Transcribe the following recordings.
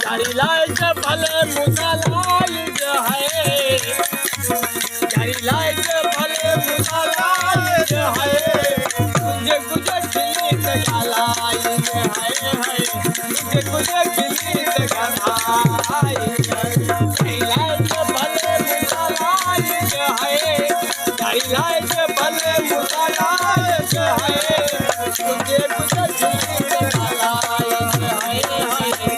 यारी लाइट भले मुदलाइज है यारी लाइट भले मुदलाइज है तुझे कुछ खिलीत गलाइज है तुझे कुछ खिलीत गलाइज यारी लाइट भले मुदलाइज है यारी लाइट भले मुदलाइज है तुझे कुछ खिलीत गलाइज है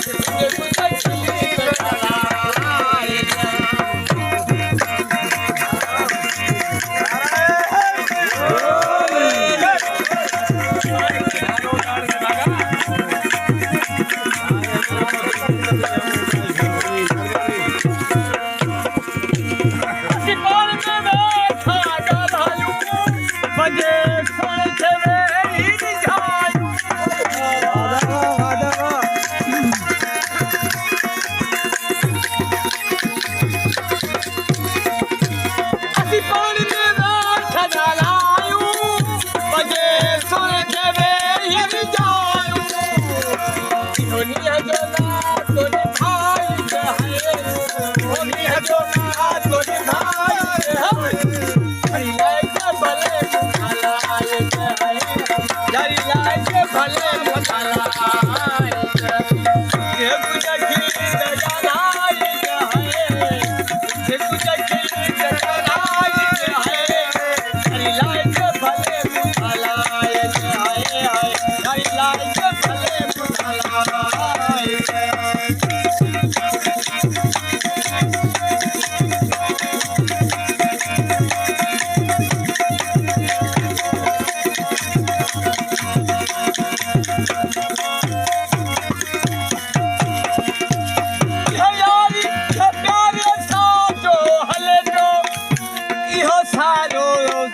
तुझे कुछ खिलीत गलाइज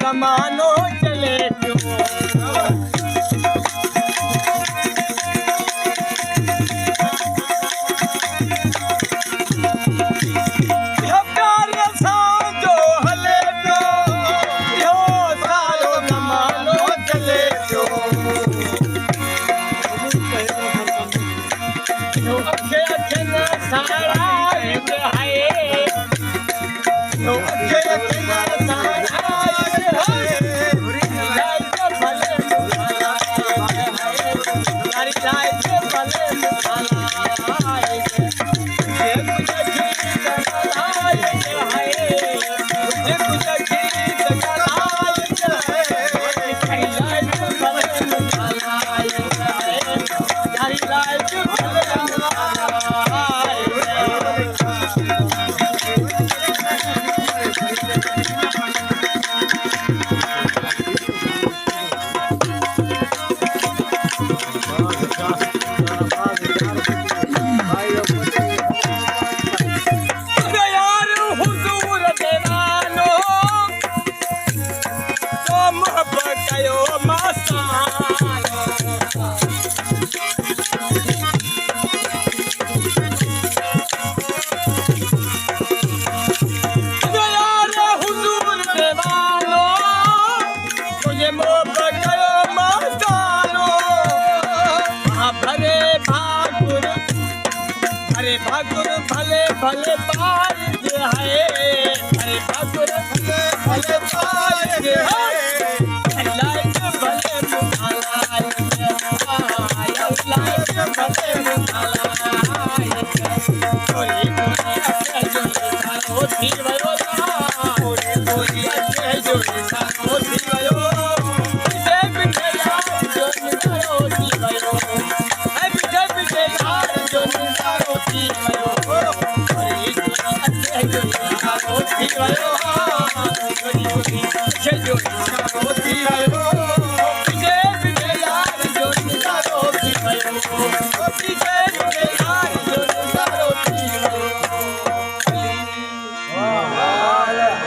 जमानो चले भागुर भले भले बाज है अरे भागुर भले भले बाज है लाइट भले मुखाला लाइट भले मुखाला कोई होती भयो कोई अच्छे जो होती भयो से बिठे यार जो होती भयो है बिठे बिठे यार जो होती भयो अच्छे जो होती भयो